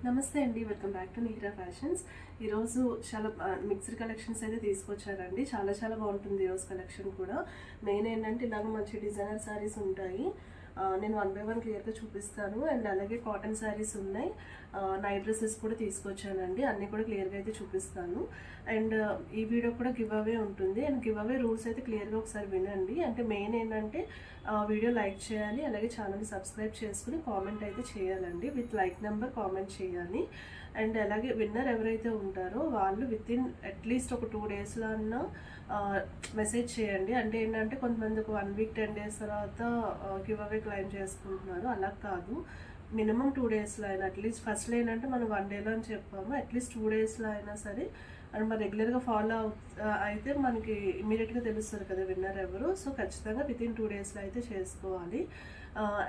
నమస్తే అండి, welcome back to neera fashions. ఈరోజు చాలా మిక్స్డ్ కలెక్షన్స్ అయితే తీసుకొచ్చారండి. చాలా చాలా బాగుంటుంది ఈరోజు కలెక్షన్ కూడా. మెయిన్ ఏంటంటే ఇలాగ మంచి డిజైనర్ శారీస్ ఉంటాయి. నేను 1 by 1 క్లియర్గా చూపిస్తాను. అండ్ అలాగే కాటన్ శారీస్ ఉన్నాయి, నైట్ డ్రెస్సెస్ కూడా తీసుకొచ్చానండి. అన్నీ కూడా క్లియర్గా అయితే చూపిస్తాను. అండ్ ఈ వీడియో కూడా గివ్ అవే ఉంటుంది. అండ్ గివ్ అవే రూల్స్ అయితే క్లియర్గా ఒకసారి వినండి. అంటే మెయిన్ ఏంటంటే వీడియో లైక్ చేయాలి, అలాగే ఛానల్ని సబ్స్క్రైబ్ చేసుకుని కామెంట్ అయితే చేయాలండి. విత్ లైక్ నెంబర్ కామెంట్ చేయాలి. అండ్ అలాగే విన్నర్ ఎవరైతే ఉంటారో వాళ్ళు విత్ ఇన్ అట్లీస్ట్ ఒక 2 డేస్లో అన్నా మెసేజ్ చేయండి. అంటే ఏంటంటే కొంతమంది ఒక 1 week 10 days తర్వాత గివ్ అవే క్లైమ్ చేసుకుంటున్నారు. అలా కాదు, మినిమం 2 డేస్లో అయినా, అట్లీస్ట్ ఫస్ట్లో ఏంటంటే మనం 1 dayలో అని చెప్పాము, అట్లీస్ట్ 2 డేస్లో అయినా సరే అండ్ మనం రెగ్యులర్గా ఫాలో అయితే మనకి ఇమీడియట్గా తెలుస్తుంది కదా విన్నర్ ఎవరు. సో ఖచ్చితంగా విత్ ఇన్ 2 డేస్లో అయితే చేసుకోవాలి.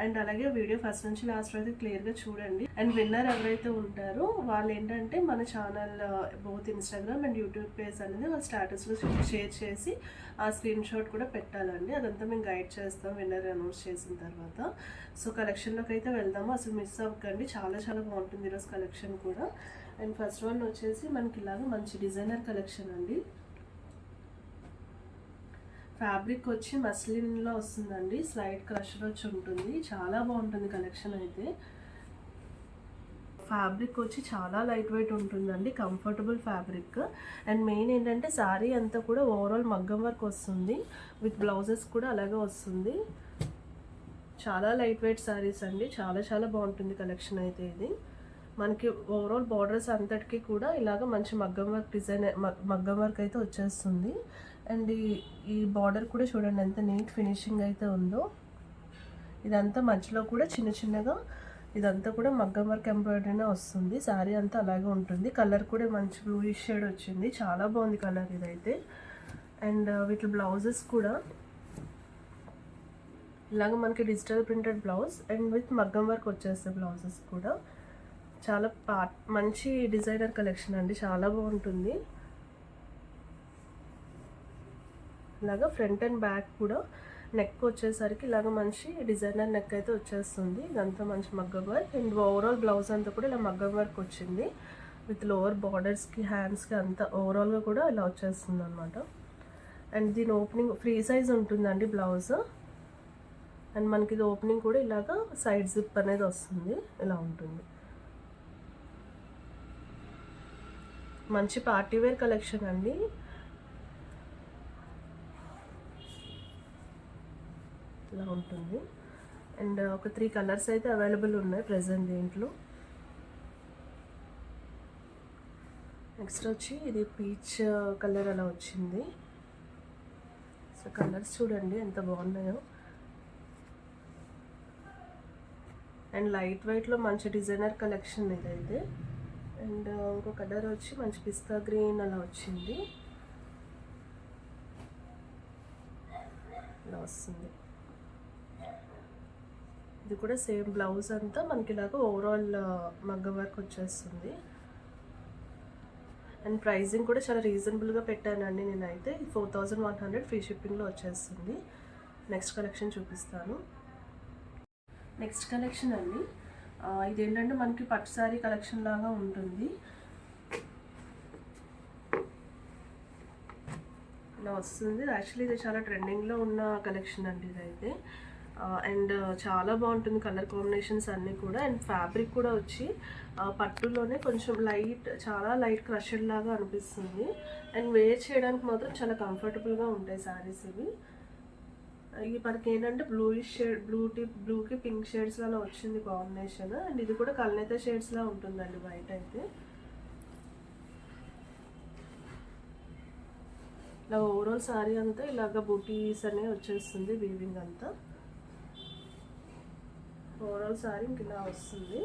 అండ్ అలాగే వీడియో ఫస్ట్ నుంచి లాస్ట్ వరకు క్లియర్గా చూడండి. అండ్ విన్నర్ ఎవరైతే ఉంటారో వాళ్ళు ఏంటంటే మన channel both Instagram and YouTube page అనేది వాళ్ళ స్టేటస్లో షేర్ చేసి ఆ స్క్రీన్ షాట్ కూడా పెట్టాలండి. అదంతా మేము గైడ్ చేస్తాం విన్నర్ అనౌన్స్ చేసిన తర్వాత. సో కలెక్షన్లోకి అయితే వెళ్దాము, అసలు మిస్ అవ్వకండి. చాలా చాలా బాగుంటుంది ఈరోజు కలెక్షన్ కూడా. అండ్ ఫస్ట్ వన్ వచ్చేసి మనకి ఇలాగ మంచి డిజైనర్ కలెక్షన్ అండి. ఫ్యాబ్రిక్ వచ్చి మస్లిన్లో వస్తుందండి, స్లైడ్ క్రష్ వచ్చి ఉంటుంది. చాలా బాగుంటుంది కలెక్షన్ అయితే. ఫ్యాబ్రిక్ వచ్చి చాలా లైట్ వెయిట్ ఉంటుందండి, కంఫర్టబుల్ ఫ్యాబ్రిక్. అండ్ మెయిన్ ఏంటంటే శారీ అంతా కూడా ఓవరాల్ మగ్గం వర్క్ వస్తుంది, విత్ బ్లౌజెస్ కూడా అలాగే వస్తుంది. చాలా లైట్ వెయిట్ శారీస్ అండి, చాలా చాలా బాగుంటుంది కలెక్షన్ అయితే. ఇది మనకి ఓవరాల్ బార్డర్స్ అంతటికి కూడా ఇలాగ మంచి మగ్గం వర్క్ డిజైన్, మగ్గం వర్క్ అయితే వచ్చేస్తుంది. అండ్ ఈ బార్డర్ కూడా చూడండి ఎంత నీట్ ఫినిషింగ్ అయితే ఉందో. ఇదంతా మధ్యలో కూడా చిన్న చిన్నగా ఇదంతా కూడా మగ్గం వర్క్ ఎంబ్రాయిడరీనే వస్తుంది. శారీ అంతా అలాగే ఉంటుంది. కలర్ కూడా మంచి బ్లూయిష్ షేడ్ వచ్చింది, చాలా బాగుంది కలర్ ఇదైతే. అండ్ వీటి బ్లౌజెస్ కూడా ఇలాగ మనకి digital printed blouse and with మగ్గం వర్క్ వచ్చేస్తాయి బ్లౌజెస్ కూడా. చాలా మంచి డిజైనర్ కలెక్షన్ అండి, చాలా బాగుంటుంది. ఇలాగా ఫ్రంట్ అండ్ బ్యాక్ కూడా నెక్ వచ్చేసరికి ఇలాగ మంచి డిజైనర్ నెక్ అయితే వచ్చేస్తుంది. ఇదంతా మంచి మగ్గం వర్క్. అండ్ ఓవరాల్ బ్లౌజ్ అంతా కూడా ఇలా మగ్గం వర్క్ వచ్చింది, విత్ లోవర్ బార్డర్స్కి హ్యాండ్స్కి అంతా ఓవరాల్గా కూడా ఇలా వచ్చేస్తుంది అనమాట. అండ్ దీని ఓపెనింగ్ ఫ్రీ సైజ్ ఉంటుందండి బ్లౌజ్. అండ్ మనకి ఇది ఓపెనింగ్ కూడా ఇలాగా సైడ్ జిప్ అనేది వస్తుంది, ఇలా ఉంటుంది. మంచి పార్టీవేర్ కలెక్షన్ అండి. ఇలా ఉంటుంది. అండ్ ఒక 3 కలర్స్ అయితే అవైలబుల్ ఉన్నాయి ప్రజెంట్ దీంట్లో. నెక్స్ట్ వచ్చి ఇది పీచ్ కలర్ అలా వచ్చింది. సో కలర్స్ చూడండి ఎంత బాగున్నాయో. అండ్ లైట్ వెయిట్లో మంచి డిజైనర్ కలెక్షన్ ఇదైతే. అండ్ ఇంకో కలర్ వచ్చి మంచి పిస్తా గ్రీన్ అలా వచ్చింది, ఇలా వస్తుంది. ఇది కూడా సేమ్ బ్లౌజ్ అంతా మనకి ఇలాగ ఓవరాల్ మగ్గం వర్క్ వచ్చేస్తుంది. అండ్ ప్రైజింగ్ కూడా చాలా రీజనబుల్గా పెట్టానండి నేనైతే. 4100 ఫ్రీ షిప్పింగ్లో వచ్చేస్తుంది. నెక్స్ట్ కలెక్షన్ చూపిస్తాను. నెక్స్ట్ కలెక్షన్ అండి, ఇదేంటంటే మనకి పట్టు శారీ కలెక్షన్ లాగా ఉంటుంది. ఇలా వస్తుంది. యాక్చువల్లీ ఇది చాలా ట్రెండింగ్లో ఉన్న కలెక్షన్ అండి ఇదైతే. అండ్ చాలా బాగుంటుంది కలర్ కాంబినేషన్స్ అన్నీ కూడా. అండ్ ఫ్యాబ్రిక్ కూడా వచ్చి పట్టులోనే కొంచెం లైట్, చాలా లైట్ క్రషెడ్ లాగా అనిపిస్తుంది. అండ్ వేర్ చేయడానికి మాత్రం చాలా కంఫర్టబుల్గా ఉంటాయి శారీస్ ఇవి. ఇది మనకి ఏంటంటే బ్లూయిష్ షేడ్, బ్లూకి పింక్ షేడ్స్ అలా వచ్చింది కాంబినేషన్. అండ్ ఇది కూడా కల్నేత షేడ్స్లా ఉంటుందండి బయట అయితే. ఇలా ఓవరాల్ శారీ అంతా ఇలాగ బూటీస్ అనేవి వచ్చేస్తుంది, వీవింగ్ అంతా. ఓవరాల్ శారీ ఇంక ఇలా వస్తుంది.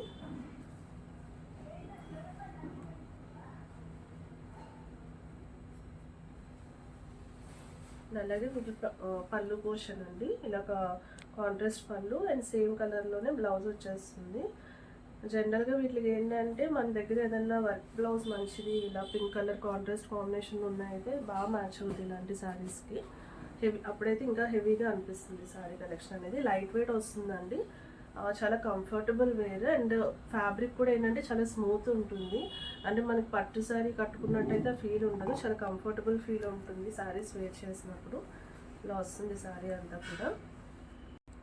అలాగే పళ్ళు పోర్షన్ అండి, ఇలా కాంట్రాస్ట్ పళ్ళు అండ్ సేమ్ కలర్లోనే బ్లౌజ్ వచ్చేస్తుంది. జనరల్గా వీటికి ఏంటంటే మన దగ్గర ఏదైనా వర్క్ బ్లౌజ్ మంచిది, ఇలా పింక్ కలర్ కాంట్రాస్ట్ కాంబినేషన్ ఉన్నాయితే బాగా మ్యాచ్ అవుతుంది ఇలాంటి శారీస్కి. అప్పుడైతే ఇంకా హెవీగా అనిపిస్తుంది శారీ కలెక్షన్ అనేది. లైట్ వెయిట్ వస్తుందండి, చాలా కంఫర్టబుల్ వేర్ అండ్ ఫ్యాబ్రిక్ కూడా ఏంటంటే చాలా స్మూత్ ఉంటుంది. అంటే మనకి పట్టు శారీ కట్టుకున్నట్టయితే ఫీల్ ఉండదు, చాలా కంఫర్టబుల్ ఫీల్ ఉంటుంది శారీస్ వేర్ చేసినప్పుడు. ఇలా వస్తుంది శారీ అంతా కూడా.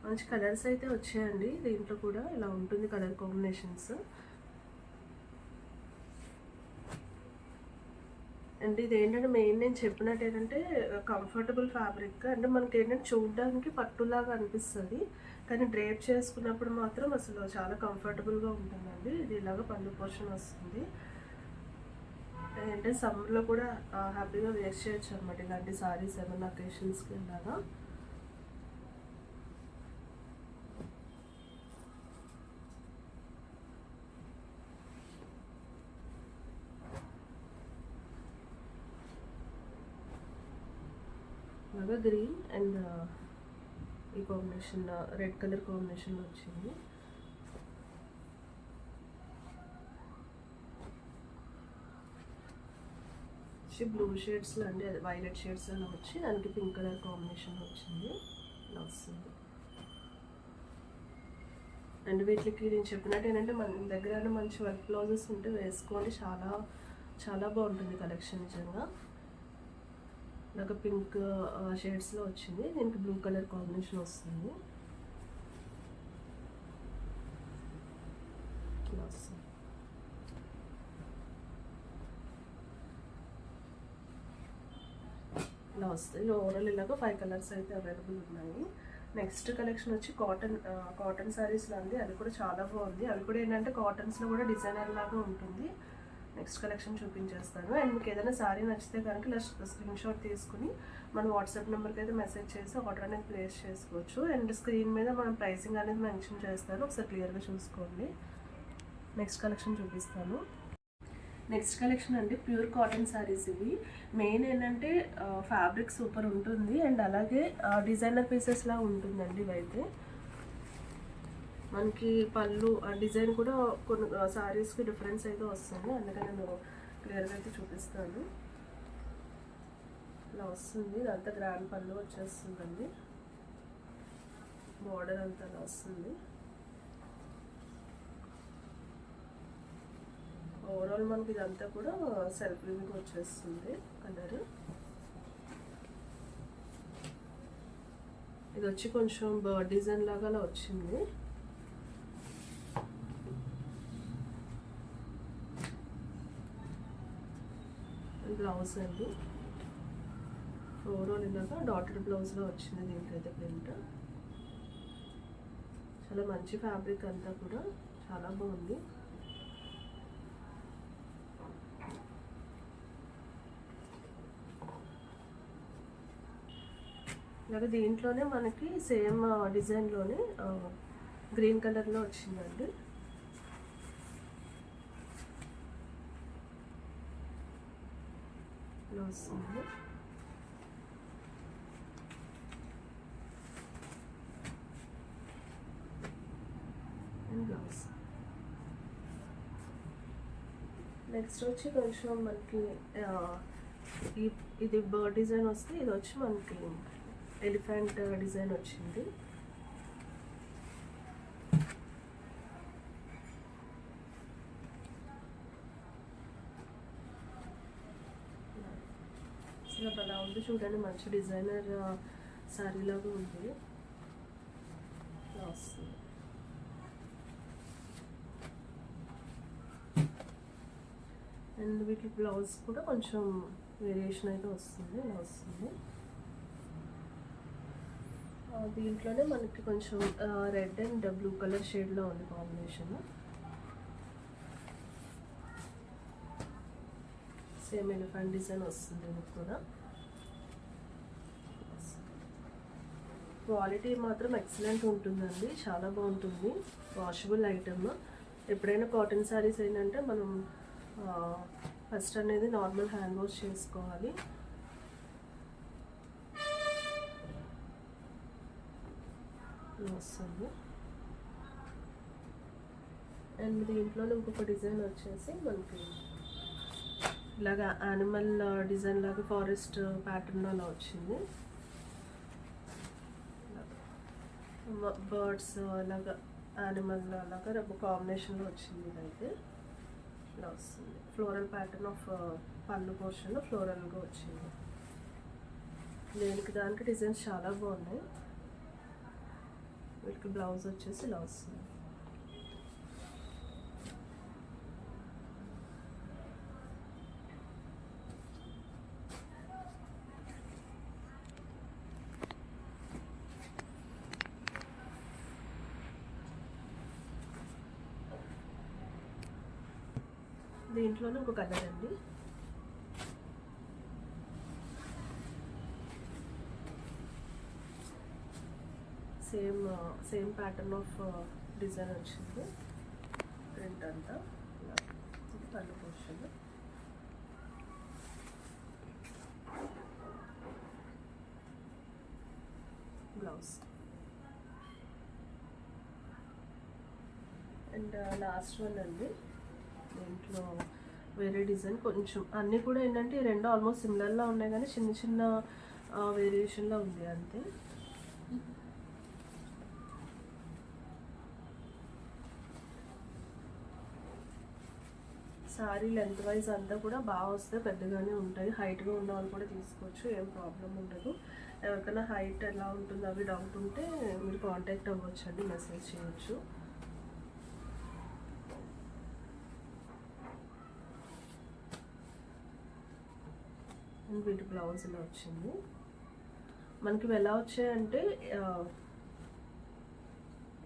మంచి కలర్స్ అయితే వచ్చాయండి దీంట్లో కూడా. ఇలా ఉంటుంది కలర్ కాంబినేషన్స్. అండ్ ఇది ఏంటంటే మెయిన్ నేను చెప్పినట్టు ఏంటంటే కంఫర్టబుల్ ఫ్యాబ్రిక్. అంటే మనకి ఏంటంటే చూడడానికి పట్టులాగా అనిపిస్తుంది, కానీ డ్రేప్ చేసుకున్నప్పుడు మాత్రం అసలు చాలా కంఫర్టబుల్గా ఉంటుందండి. ఇది ఇలాగ పళ్ళు పోర్షన్ వస్తుంది. అంటే సమ్మర్లో కూడా హ్యాపీగా వేర్ చేయొచ్చు అనమాట ఇలాంటి సారీస్ ఏమైనా అకేషన్స్కి ఇలాగా. అలాగా గ్రీన్ అండ్ ఈ కాంబినేషన్ రెడ్ కలర్ కాంబినేషన్ వచ్చింది. బ్లూ షేడ్స్లో అండి, అది వైలెట్ షేడ్స్ అలా వచ్చి దానికి పింక్ కలర్ కాంబినేషన్ వచ్చింది. ఇలా వస్తుంది. అండ్ వీటికి నేను చెప్పినట్టు ఏంటంటే మన దగ్గర మంచి వర్క్ బ్లౌజెస్ ఉంటే వేసుకోండి, చాలా చాలా బాగుంటుంది కలెక్షన్ నిజంగా. నాకు పింక్ షేడ్స్లో వచ్చింది, దీనికి బ్లూ కలర్ కాంబినేషన్ వస్తుంది. ఇలా వస్తుంది. ఇలా వస్తాయి. ఓవరాల్ ఇలాగ 5 కలర్స్ అయితే అవైలబుల్ ఉన్నాయి. నెక్స్ట్ కలెక్షన్ వచ్చి కాటన్ శారీస్లో అండి. అది కూడా చాలా బాగుంది. అవి కూడా ఏంటంటే కాటన్స్లో కూడా డిజైనర్ లాగా ఉంటుంది. నెక్స్ట్ కలెక్షన్ చూపించేస్తాను. అండ్ మీకు ఏదైనా శారీ నచ్చితే కనుక ఇలా స్క్రీన్ షాట్ తీసుకుని మన వాట్సాప్ నెంబర్కి అయితే మెసేజ్ చేసి ఆర్డర్ అనేది ప్లేస్ చేసుకోవచ్చు. అండ్ స్క్రీన్ మీద మనం ప్రైసింగ్ అనేది మెన్షన్ చేస్తాను, ఒకసారి క్లియర్గా చూసుకోండి. నెక్స్ట్ కలెక్షన్ చూపిస్తాను. నెక్స్ట్ కలెక్షన్ అండి ప్యూర్ కాటన్ శారీస్. ఇవి మెయిన్ ఏంటంటే ఫ్యాబ్రిక్ సూపర్ ఉంటుంది అండ్ అలాగే డిజైనర్ పీసెస్లా ఉంటుందండి. ఇవైతే మనకి పళ్ళు డిజైన్ కూడా కొన్ని శారీస్కి డిఫరెన్స్ అయితే వస్తుంది, అందుకని నేను క్లియర్గా అయితే చూపిస్తాను. ఇలా వస్తుంది. ఇదంతా గ్రాండ్ పళ్ళు వచ్చేస్తుందండి. బార్డర్ అంతా ఇలా వస్తుంది. ఓవరాల్ మనకి ఇదంతా కూడా సెల్ఫ్ వీవింగ్ వచ్చేస్తుంది కలర్. ఇది వచ్చి కొంచెం బర్డ్ డిజైన్ లాగా అలా వచ్చింది. బ్లౌజ్ అండి ఓవరాల్ ఇలాగా డాటెడ్ బ్లౌజ్లో వచ్చింది. దీంట్లో అయితే ప్రింట్ చాలా మంచి ఫ్యాబ్రిక్, అంతా కూడా చాలా బాగుంది. అలాగే దీంట్లోనే మనకి సేమ్ డిజైన్లోనే గ్రీన్ కలర్లో వచ్చిందండి. ఇలా వస్తుంది. And blouse. నెక్స్ట్ వచ్చి కొంచెం మనకి ఇది బర్డ్ డిజైన్ వస్తే ఇది వచ్చి మనకి ఎలిఫెంట్ డిజైన్ వచ్చింది. అసలు అలా ఉంది చూడండి, మంచి డిజైనర్ శారీ లాగా ఉంది. వస్తుంది. అండ్ వీటి బ్లౌజ్ కూడా కొంచెం వేరియేషన్ అయితే వస్తుంది. ఇలా వస్తుంది. దీంట్లోనే మనకి కొంచెం రెడ్ అండ్ బ్లూ కలర్ షేడ్లో ఉంది కాంబినేషన్. సేమ్ ఎలిఫెంట్ డిజైన్ వస్తుంది. ఇది కూడా క్వాలిటీ మాత్రం ఎక్సలెంట్ ఉంటుందండి, చాలా బాగుంటుంది. Washable item. ఎప్పుడైనా కాటన్ శారీస్ ఏంటంటే మనం ఫస్ట్ అనేది నార్మల్ హ్యాండ్ వాష్ చేసుకోవాలి. వస్తుంది. అండ్ దీంట్లో ఇంకొక డిజైన్ వచ్చేసి మనకి ఇలాగా యానిమల్ డిజైన్ లాగా ఫారెస్ట్ ప్యాటర్న్ అలా వచ్చింది. బర్డ్స్ ఇలాగా యానిమల్ అలాగా రేపు కాంబినేషన్లో వచ్చింది. ఇదైతే ఇలా వస్తుంది. ఫ్లోరల్ ప్యాటర్న్ ఆఫ్ పళ్ళు పోర్షన్లో ఫ్లోరల్గా వచ్చింది. దేనికి దానికి డిజైన్స్ చాలా బాగున్నాయి. వీటికి బ్లౌజ్ వచ్చేసి ఇలా వస్తుంది. దీంట్లోనే ఒక కలర్ అండి. సేమ్ ప్యాటర్న్ ఆఫ్ డిజైన్ వచ్చింది. ప్రింట్ అంతా పళ్ళు portion. Blouse and last one అండి. దీంట్లో వేరే డిజైన్ కొంచెం అన్నీ కూడా ఏంటంటే ఈ రెండు ఆల్మోస్ట్ సిమిలర్లా ఉన్నాయి కానీ చిన్న చిన్న వేరియేషన్లో ఉంది అంతే. సారీ లెంత్ వైజ్ అంతా కూడా బాగా వస్తే పెద్దగానే ఉంటాయి. హైట్గా ఉన్న వాళ్ళు కూడా తీసుకోవచ్చు, ఏం ప్రాబ్లం ఉండదు. ఎవరికైనా హైట్ ఎలా ఉంటుంది అవి డౌట్ ఉంటే మీరు కాంటాక్ట్ అవ్వచ్చు అండి, మెసేజ్ చేయొచ్చు. వీటి బ్లౌజ్ ఇలా వచ్చింది. మనకి ఎలా వచ్చాయంటే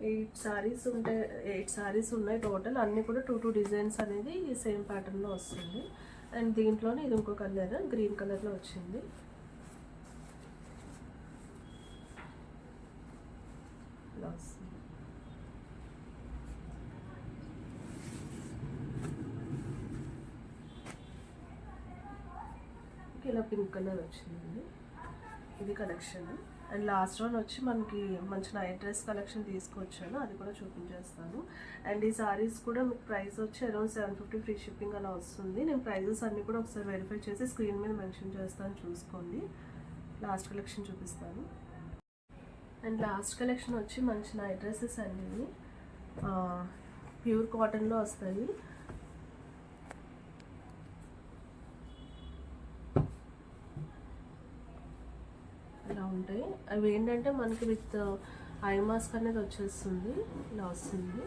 8 సారీస్ ఉన్నాయి టోటల్. అన్నీ కూడా 2 డిజైన్స్ అనేది సేమ్ ప్యాటర్న్లో వస్తుంది. అండ్ దీంట్లోనే ఇది ఇంకో కలర్ గ్రీన్ కలర్లో వచ్చింది. ఇలా వస్తుంది. ఇలా పింక్ కలర్ వచ్చిందండి. ఇది కలెక్షన్. అండ్ లాస్ట్ వన్ వచ్చి మనకి మంచి నైట్ డ్రెస్ కలెక్షన్ తీసుకొచ్చాను, అది కూడా చూపించేస్తాను. అండ్ ఈ సారీస్ కూడా మీకు ప్రైస్ వచ్చి అరౌండ్ 750 ఫ్రీ షిప్పింగ్ అలా వస్తుంది. నేను ప్రైజెస్ అన్నీ కూడా ఒకసారి వెరిఫై చేసి స్క్రీన్ మీద మెన్షన్ చేస్తాను, చూసుకోండి. లాస్ట్ కలెక్షన్ చూపిస్తాను. అండ్ లాస్ట్ కలెక్షన్ వచ్చి మంచి నైట్ డ్రెస్సెస్ అన్నీ ప్యూర్ కాటన్లో వస్తాయి. ఇలా ఉంటాయి. అవి ఏంటంటే మనకి విత్ ఐ మాస్క్ అనేది వచ్చేస్తుంది, ఇలా వస్తుంది.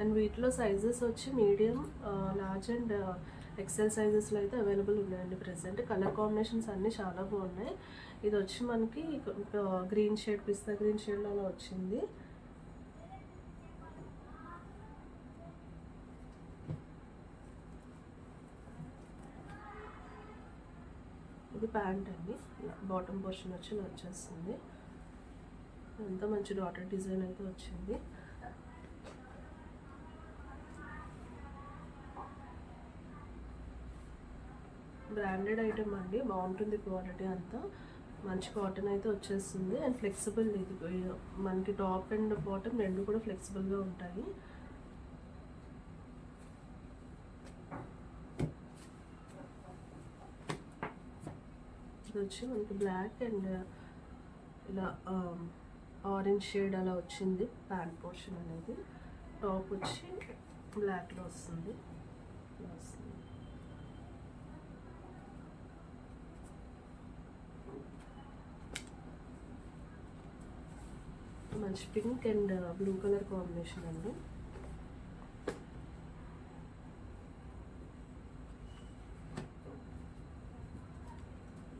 అండ్ వీటిలో సైజెస్ వచ్చి మీడియం, లార్జ్ అండ్ ఎక్సెల్ సైజెస్లో అయితే అవైలబుల్ ఉన్నాయండి ప్రెసెంట్. కలర్ కాంబినేషన్స్ అన్నీ చాలా బాగున్నాయి. ఇది వచ్చి మనకి గ్రీన్ షేడ్, పిస్తా గ్రీన్ షేడ్లో అలా వచ్చింది. ఇది ప్యాంట్ అండి. బాటమ్ పోర్షన్ వచ్చి ఇలా వచ్చేస్తుంది. ఎంత మంచి డాటర్ డిజైన్ అయితే వచ్చింది. బ్రాండెడ్ ఐటమ్ అండి, బాగుంటుంది క్వాలిటీ అంతా. మంచి కాటన్ అయితే వచ్చేస్తుంది. అండ్ ఫ్లెక్సిబుల్, ఇది మనకి టాప్ అండ్ బాటమ్ రెండు కూడా ఫ్లెక్సిబుల్గా ఉంటాయి. ఇది వచ్చి మనకి బ్లాక్ అండ్ ఇలా ఆరెంజ్ షేడ్ అలా వచ్చింది ప్యాంట్ పోర్షన్ అనేది. టాప్ వచ్చి బ్లాక్లో వస్తుంది. మంచి pink and blue colour combination అండి.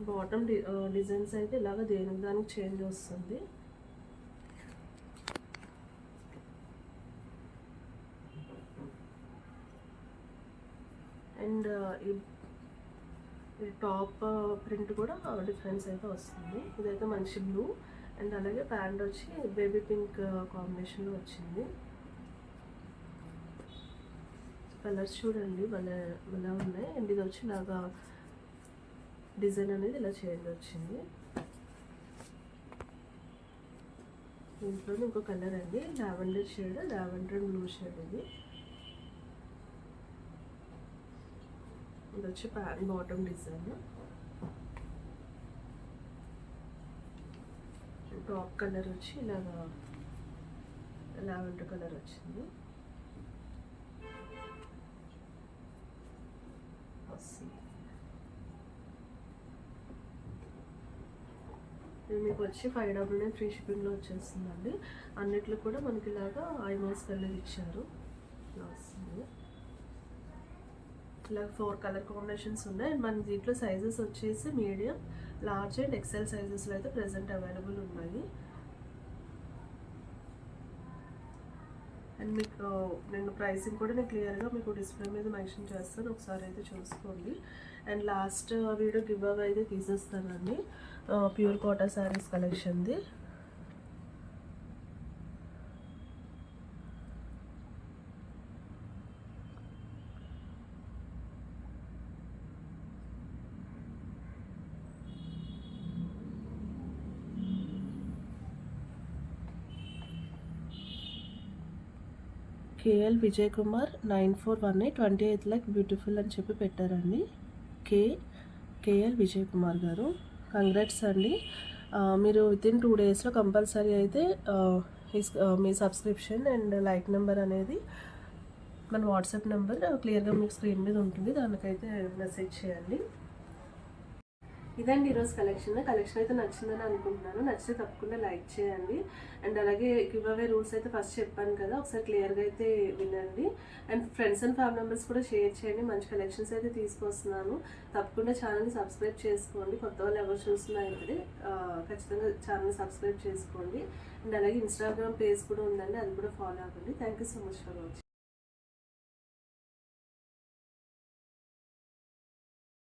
బాటమ్ డిజైన్స్ అయితే ఇలాగ దేనికి దానికి చేంజ్ వస్తుంది. అండ్ ఈ టాప్ ప్రింట్ కూడా డిఫరెన్స్ అయితే వస్తుంది. ఇదైతే మంచి బ్లూ అండ్ అలాగే ప్యాంట్ వచ్చి బేబీ పింక్ కాంబినేషన్లో వచ్చింది. కలర్స్ చూడండి భలే ఉన్నాయి. అండ్ ఇది వచ్చి ఇలాగా డిజైన్ అనేది ఇలా చేంజ్ వచ్చింది. దీంట్లో ఇంకో కలర్ అండి, lavender shade, lavender blue shade. ఇది వచ్చి బాటమ్ డిజైన్. టాప్ కలర్ వచ్చి ఇలాగా లావెండర్ కలర్ వచ్చింది. ఇది మీకు వచ్చి 599 ఫ్రీ షిప్పింగ్లో వచ్చేస్తుందండి. అన్నిట్లో కూడా మనకి ఇలాగా ఐమోస్ కలర్ ఇచ్చారు. ఇలా వస్తుంది. ఇలా 4 కలర్ కాంబినేషన్స్ ఉన్నాయి. అండ్ మన దీంట్లో సైజెస్ వచ్చేసి మీడియం, లార్జ్ అండ్ ఎక్సెల్ సైజెస్లో అయితే ప్రెజెంట్ అవైలబుల్ ఉన్నాయి. అండ్ మీకు నేను ప్రైసింగ్ కూడా నేను క్లియర్గా మీకు డిస్ప్లే మీద మెన్షన్ చేస్తాను, ఒకసారి అయితే చూసుకోండి. And last video give away అయితే తీసేస్తానండి ప్యూర్ కోటా శారీస్ కలెక్షన్ది. KL Vijay Kumar 9418 28 like beautiful అని చెప్పి పెట్టారండి. కేఎల్ విజయ్ కుమార్ గారు, కంగ్రాట్స్ అండి. మీరు వితిన్ 2 డేస్లో కంపల్సరీ అయితే మీ సబ్స్క్రిప్షన్ అండ్ లైక్ నెంబర్ అనేది మన వాట్సాప్ నెంబర్ క్లియర్గా మీకు స్క్రీన్ మీద ఉంటుంది, దానికైతే మెసేజ్ చేయండి. ఇదండి ఈరోజు కలెక్షన్ అయితే నచ్చిందని అనుకుంటున్నాను. నచ్చితే తప్పకుండా లైక్ చేయండి. అండ్ అలాగే గివ్ అవే రూల్స్ అయితే ఫస్ట్ చెప్పాను కదా, ఒకసారి క్లియర్గా అయితే వినండి. And friends and family members కూడా షేర్ చేయండి. మంచి కలెక్షన్స్ అయితే తీసుకొస్తున్నాను. తప్పకుండా ఛానల్ని సబ్స్క్రైబ్ చేసుకోండి. కొత్త వాళ్ళు ఎవరు చూస్తున్నారంటే ఖచ్చితంగా ఛానల్ని సబ్స్క్రైబ్ చేసుకోండి. అండ్ అలాగే ఇన్స్టాగ్రామ్ పేజ్ కూడా ఉందండి, అది కూడా ఫాలో అవ్వండి. Thank you so much for watching.